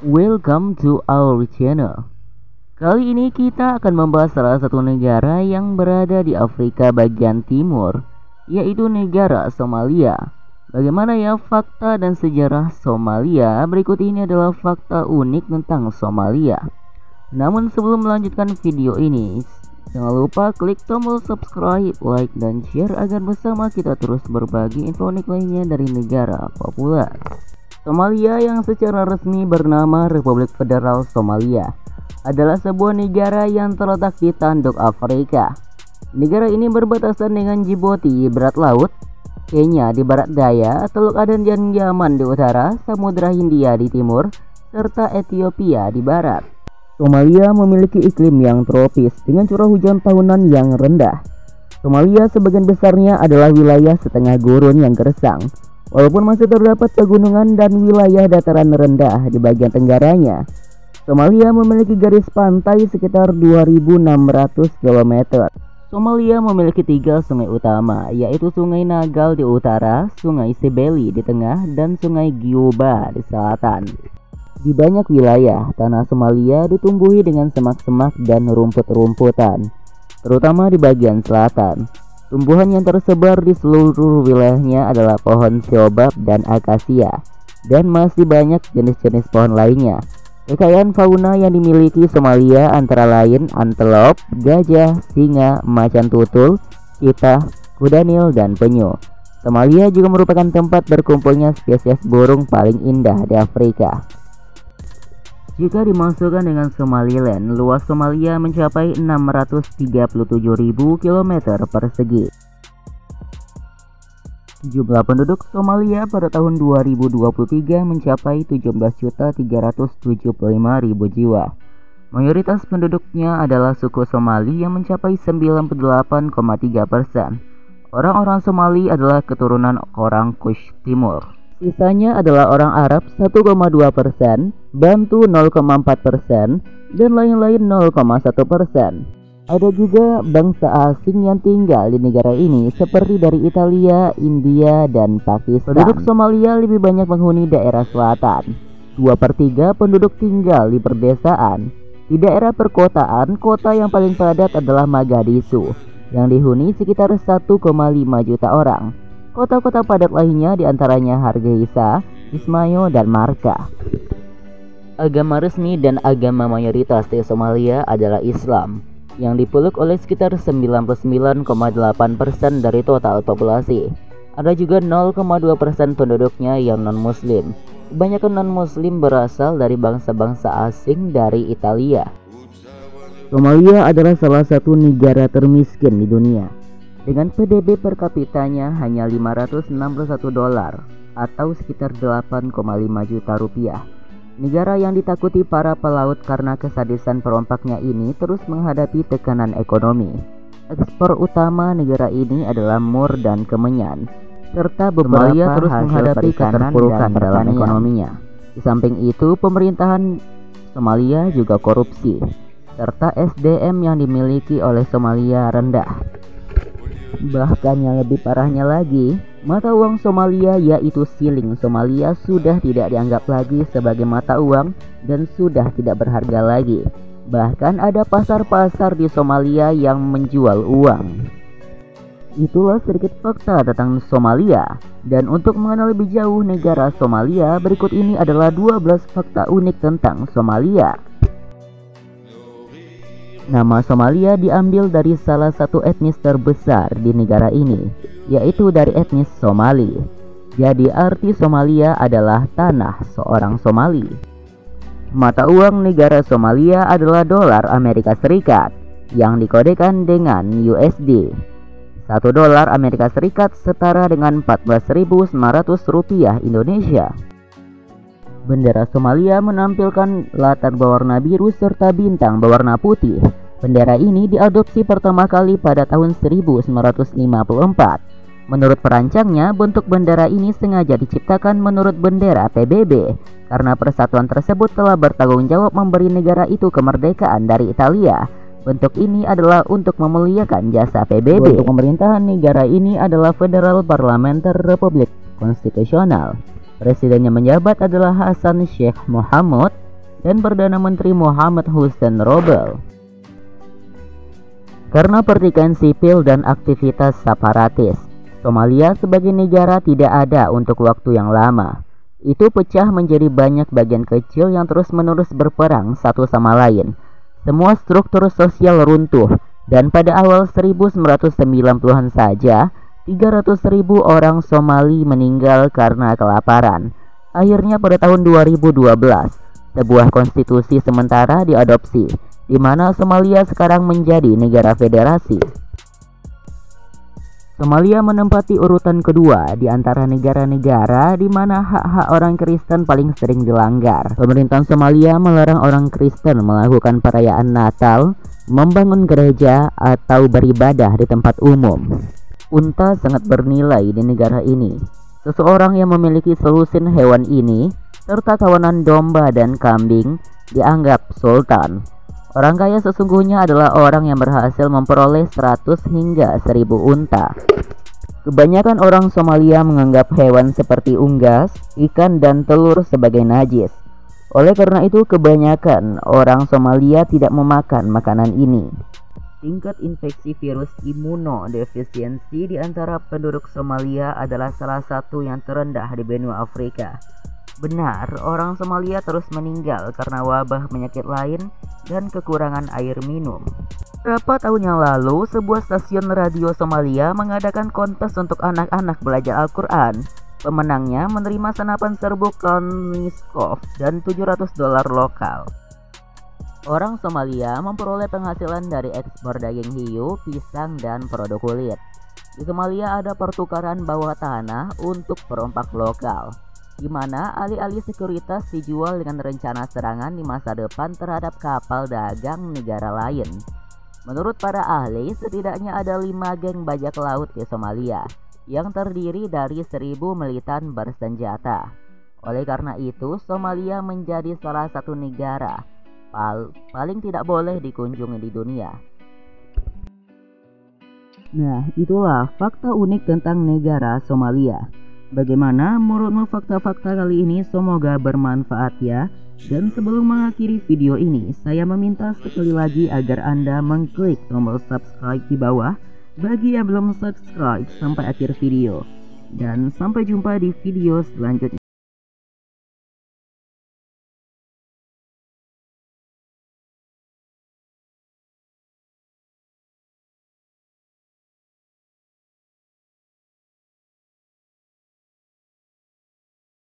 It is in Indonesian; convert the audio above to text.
Welcome to our channel. Kali ini kita akan membahas salah satu negara yang berada di Afrika bagian timur, yaitu negara Somalia. Bagaimana ya fakta dan sejarah Somalia? Berikut ini adalah fakta unik tentang Somalia. Namun sebelum melanjutkan video ini, jangan lupa klik tombol subscribe, like, dan share agar bersama kita terus berbagi info unik lainnya dari negara populer. Somalia yang secara resmi bernama Republik Federal Somalia adalah sebuah negara yang terletak di tanduk Afrika. Negara ini berbatasan dengan Djibouti di barat laut, Kenya di barat daya, Teluk Aden dan Yaman di utara, Samudra Hindia di timur, serta Ethiopia di barat. Somalia memiliki iklim yang tropis dengan curah hujan tahunan yang rendah. Somalia sebagian besarnya adalah wilayah setengah gurun yang gersang, walaupun masih terdapat pegunungan dan wilayah dataran rendah di bagian tenggaranya. Somalia memiliki garis pantai sekitar 2.600 km. Somalia memiliki 3 sungai utama, yaitu Sungai Nagal di utara, Sungai Sebeli di tengah, dan Sungai Gioba di selatan. Di banyak wilayah, tanah Somalia ditumbuhi dengan semak-semak dan rumput-rumputan, terutama di bagian selatan. Tumbuhan yang tersebar di seluruh wilayahnya adalah pohon siobab dan akasia, dan masih banyak jenis-jenis pohon lainnya. Kekayaan fauna yang dimiliki Somalia antara lain antelop, gajah, singa, macan tutul, cheetah, kuda nil, dan penyu. Somalia juga merupakan tempat berkumpulnya spesies burung paling indah di Afrika. Jika dimasukkan dengan Somaliland, luas Somalia mencapai 637.000 km persegi. Jumlah penduduk Somalia pada tahun 2023 mencapai 17.375.000 jiwa. Mayoritas penduduknya adalah suku Somali yang mencapai 98,3%. Orang-orang Somali adalah keturunan orang Kush Timur. Sisanya adalah orang Arab 1,2%, Bantu 0,4%, dan lain-lain 0,1%. Ada juga bangsa asing yang tinggal di negara ini seperti dari Italia, India, dan Pakistan. Penduduk Somalia lebih banyak menghuni daerah selatan. 2/3 penduduk tinggal di perdesaan. Di daerah perkotaan, kota yang paling padat adalah Mogadishu yang dihuni sekitar 1,5 juta orang. Kota-kota padat lainnya diantaranya Hargeisa, Kismayo, dan Marka. Agama resmi dan agama mayoritas di Somalia adalah Islam, yang dipeluk oleh sekitar 99,8% dari total populasi. Ada juga 0,2% penduduknya yang non-muslim. Kebanyakan non-muslim berasal dari bangsa-bangsa asing dari Italia. Somalia adalah salah satu negara termiskin di dunia, dengan PDB per kapitanya hanya $561 atau sekitar 8,5 juta rupiah. Negara yang ditakuti para pelaut karena kesadisan perompaknya ini terus menghadapi tekanan ekonomi. Ekspor utama negara ini adalah mur dan kemenyan, serta beberapa terus menghadapi keterpurukan dalam ekonominya. Di samping itu, pemerintahan Somalia juga korupsi, serta SDM yang dimiliki oleh Somalia rendah. Bahkan yang lebih parahnya lagi, mata uang Somalia yaitu siling Somalia sudah tidak dianggap lagi sebagai mata uang dan sudah tidak berharga lagi. Bahkan ada pasar-pasar di Somalia yang menjual uang. Itulah sedikit fakta tentang Somalia. Dan untuk mengenal lebih jauh negara Somalia, berikut ini adalah 12 fakta unik tentang Somalia. Nama Somalia diambil dari salah satu etnis terbesar di negara ini, yaitu dari etnis Somali. Jadi arti Somalia adalah tanah seorang Somali. Mata uang negara Somalia adalah dolar Amerika Serikat yang dikodekan dengan USD. 1 dolar Amerika Serikat setara dengan 14.900 rupiah Indonesia. Bendera Somalia menampilkan latar berwarna biru serta bintang berwarna putih. Bendera ini diadopsi pertama kali pada tahun 1954. Menurut perancangnya, bentuk bendera ini sengaja diciptakan menurut bendera PBB karena persatuan tersebut telah bertanggung jawab memberi negara itu kemerdekaan dari Italia. Bentuk ini adalah untuk memuliakan jasa PBB. Bentuk pemerintahan negara ini adalah Federal Parliamentary Republic Konstitusional. Presidennya menjabat adalah Hassan Sheikh Mohamud dan Perdana Menteri Mohamed Hussein Roble. Karena pertikaian sipil dan aktivitas separatis, Somalia sebagai negara tidak ada untuk waktu yang lama. Itu pecah menjadi banyak bagian kecil yang terus-menerus berperang satu sama lain. Semua struktur sosial runtuh, dan pada awal 1990-an saja 300.000 orang Somali meninggal karena kelaparan. Akhirnya pada tahun 2012, sebuah konstitusi sementara diadopsi, di mana Somalia sekarang menjadi negara federasi. Somalia menempati urutan kedua di antara negara-negara di mana hak-hak orang Kristen paling sering dilanggar. Pemerintahan Somalia melarang orang Kristen melakukan perayaan Natal, membangun gereja, atau beribadah di tempat umum. Unta sangat bernilai di negara ini. Seseorang yang memiliki selusin hewan ini, serta kawanan domba dan kambing, dianggap sultan. Orang kaya sesungguhnya adalah orang yang berhasil memperoleh 100 hingga 1000 unta. Kebanyakan orang Somalia menganggap hewan seperti unggas, ikan, dan telur sebagai najis. Oleh karena itu, kebanyakan orang Somalia tidak memakan makanan ini. Tingkat infeksi virus imunodefisiensi di antara penduduk Somalia adalah salah satu yang terendah di benua Afrika. Benar, orang Somalia terus meninggal karena wabah penyakit lain dan kekurangan air minum. Beberapa tahun yang lalu, sebuah stasiun radio Somalia mengadakan kontes untuk anak-anak belajar Al-Quran. Pemenangnya menerima senapan serbuk Kalashnikov dan $700 lokal. Orang Somalia memperoleh penghasilan dari ekspor daging hiu, pisang, dan produk kulit. Di Somalia ada pertukaran bawah tanah untuk perompak lokal, di mana alih-alih sekuritas dijual dengan rencana serangan di masa depan terhadap kapal dagang negara lain. Menurut para ahli, setidaknya ada 5 geng bajak laut di Somalia yang terdiri dari 1000 militan bersenjata. Oleh karena itu, Somalia menjadi salah satu negara paling tidak boleh dikunjungi di dunia. Nah, itulah fakta unik tentang negara Somalia. Bagaimana menurutmu fakta-fakta kali ini? Semoga bermanfaat ya. Dan sebelum mengakhiri video ini, saya meminta sekali lagi agar Anda mengklik tombol subscribe di bawah bagi yang belum subscribe sampai akhir video. Dan sampai jumpa di video selanjutnya.